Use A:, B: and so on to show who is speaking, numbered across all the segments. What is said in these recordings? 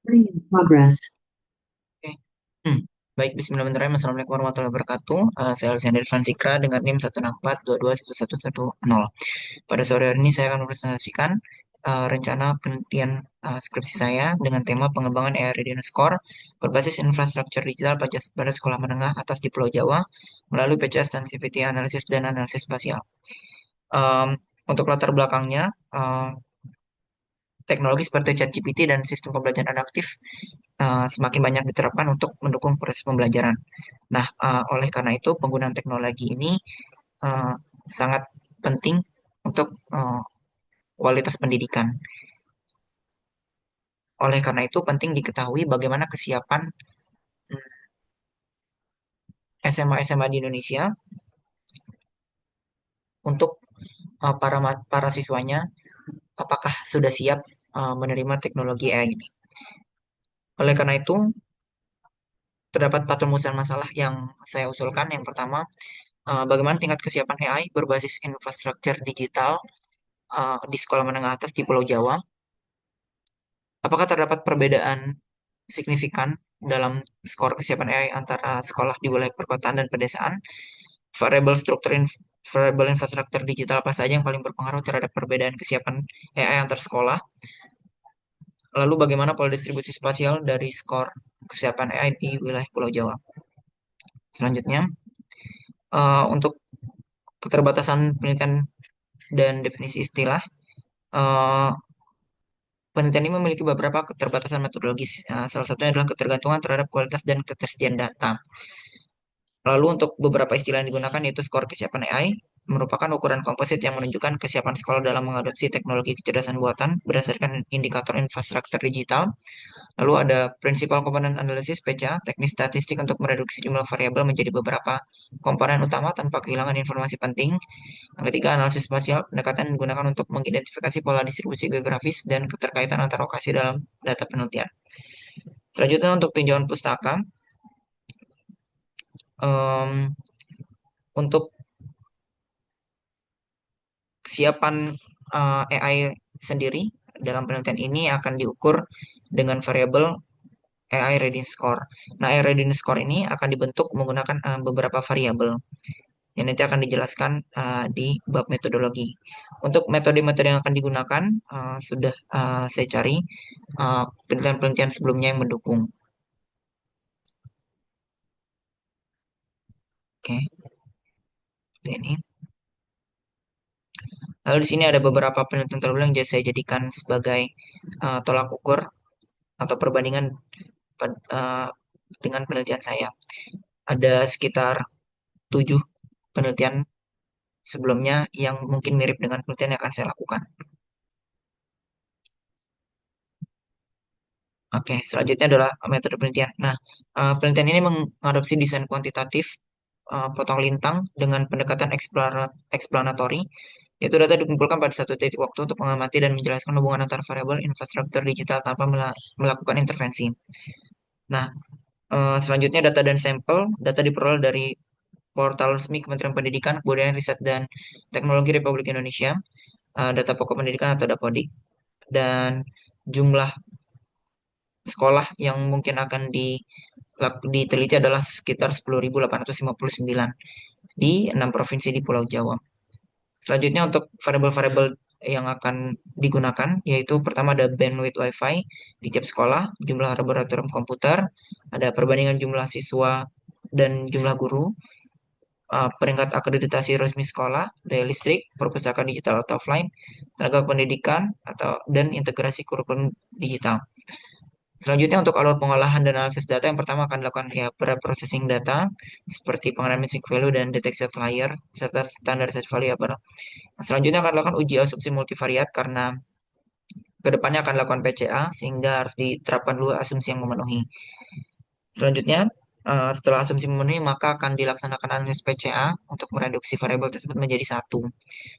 A: In progress.
B: Oke. Hmm. Baik, bismillahirrahmanirrahim. Assalamualaikum warahmatullahi wabarakatuh. Saya Alexander Fransikra dengan NIM 164221110. Pada sore hari ini saya akan mempresentasikan rencana penelitian skripsi saya dengan tema pengembangan AI Readiness Core berbasis infrastruktur digital pada sekolah menengah atas di Pulau Jawa melalui PCS Sensitivity Analysis dan Analisis Spasial. Um, untuk latar belakangnya, teknologi seperti ChatGPT dan sistem pembelajaran adaptif semakin banyak diterapkan untuk mendukung proses pembelajaran. Nah, oleh karena itu penggunaan teknologi ini uh, sangat penting untuk kualitas pendidikan. Oleh karena itu penting diketahui bagaimana kesiapan SMA-SMA di Indonesia untuk para siswanya apakah sudah siap menerima teknologi AI ini. Oleh karena itu terdapat empat rumusan masalah yang saya usulkan. Yang pertama, bagaimana tingkat kesiapan AI berbasis infrastruktur digital di sekolah menengah atas di Pulau Jawa. Apakah terdapat perbedaan signifikan dalam skor kesiapan AI antara sekolah di wilayah perkotaan dan pedesaan? Variabel struktur variabel infrastruktur digital apa saja yang paling berpengaruh terhadap perbedaan kesiapan AI antar sekolah? Lalu bagaimana pola distribusi spasial dari skor kesiapan AI di wilayah Pulau Jawa? Selanjutnya, untuk keterbatasan penelitian dan definisi istilah, eh, penelitian ini memiliki beberapa keterbatasan metodologis. Salah satunya adalah ketergantungan terhadap kualitas dan ketersediaan data. Lalu untuk beberapa istilah yang digunakan yaitu skor kesiapan AI, merupakan ukuran komposit yang menunjukkan kesiapan sekolah dalam mengadopsi teknologi kecerdasan buatan berdasarkan indikator infrastruktur digital. Lalu ada Principal Component Analysis (PCA), teknik statistik untuk mereduksi jumlah variabel menjadi beberapa komponen utama tanpa kehilangan informasi penting. Yang ketiga, analisis spasial, pendekatan yang digunakan untuk mengidentifikasi pola distribusi geografis dan keterkaitan antar lokasi dalam data penelitian. Selanjutnya untuk tinjauan pustaka, em, untuk kesiapan AI sendiri dalam penelitian ini akan diukur dengan variabel AI Readiness Score. Nah, AI Readiness Score ini akan dibentuk menggunakan beberapa variabel yang nanti akan dijelaskan di bab metodologi. Untuk metode-metode yang akan digunakan sudah saya cari penelitian-penelitian sebelumnya yang mendukung. Oke, seperti ini. Lalu di sini ada beberapa penelitian terdahulu yang saya jadikan sebagai tolak ukur atau perbandingan eh, dengan penelitian saya. Ada sekitar 7 penelitian sebelumnya yang mungkin mirip dengan penelitian yang akan saya lakukan. Oke, selanjutnya adalah metode penelitian. Nah, penelitian ini mengadopsi desain kuantitatif potong lintang dengan pendekatan explanatory, yaitu data dikumpulkan pada satu titik waktu untuk mengamati dan menjelaskan hubungan antar variabel infrastruktur digital tanpa melakukan intervensi. Nah, selanjutnya data dan sampel, data diperoleh dari portal resmi Kementerian Pendidikan, Kebudayaan, Riset, dan Teknologi Republik Indonesia, data pokok pendidikan atau Dapodik, dan jumlah sekolah yang mungkin akan diteliti adalah sekitar 10.859 di 6 provinsi di Pulau Jawa. Selanjutnya untuk variabel-variabel yang akan digunakan yaitu pertama ada bandwidth WiFi di tiap sekolah, jumlah laboratorium komputer, ada perbandingan jumlah siswa dan jumlah guru, peringkat akreditasi resmi sekolah, daya listrik, perpustakaan digital atau offline, tenaga pendidikan atau dan integrasi kurikulum digital. Selanjutnya untuk alur pengolahan dan analisis data yang pertama akan dilakukan ya pre-processing data seperti pengenalan missing value dan deteksi outlier serta standarisasi variabel. Selanjutnya akan dilakukan uji asumsi multivariat karena kedepannya akan dilakukan PCA sehingga harus diterapkan dulu asumsi yang memenuhi. Selanjutnya setelah asumsi memenuhi maka akan dilaksanakan analisis PCA untuk mereduksi variabel tersebut menjadi satu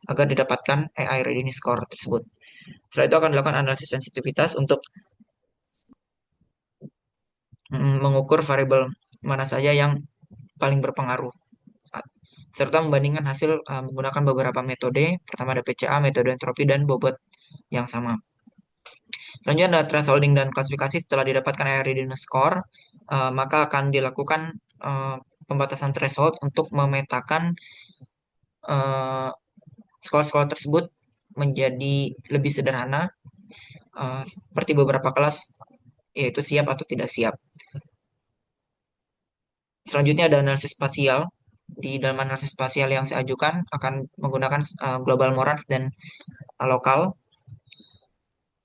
B: agar didapatkan AI readiness score tersebut. Setelah itu akan dilakukan analisis sensitivitas untuk mengukur variabel mana saja yang paling berpengaruh serta membandingkan hasil menggunakan beberapa metode. Pertama ada PCA, metode entropi, dan bobot yang sama. Selanjutnya ada thresholding dan klasifikasi. Setelah didapatkan area readiness score, maka akan dilakukan eh, pembatasan threshold untuk memetakan eh, skor-skor tersebut menjadi lebih sederhana, seperti beberapa kelas, yaitu siap atau tidak siap. Selanjutnya ada analisis spasial. Di dalam analisis spasial yang saya ajukan akan menggunakan global morans dan lokal.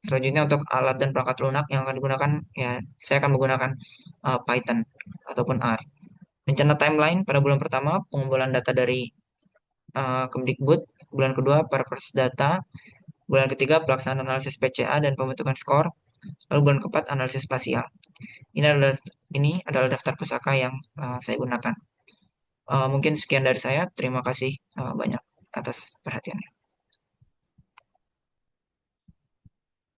B: Selanjutnya untuk alat dan perangkat lunak yang akan digunakan, ya saya akan menggunakan Python ataupun R. Rencana timeline pada bulan pertama pengumpulan data dari Kemdikbud, bulan kedua para proses data, bulan ketiga pelaksanaan analisis PCA dan pembentukan skor, lalu bulan keempat analisis spasial. Ini adalah daftar pusaka yang saya gunakan. Mungkin sekian dari saya. Terima kasih banyak atas perhatiannya.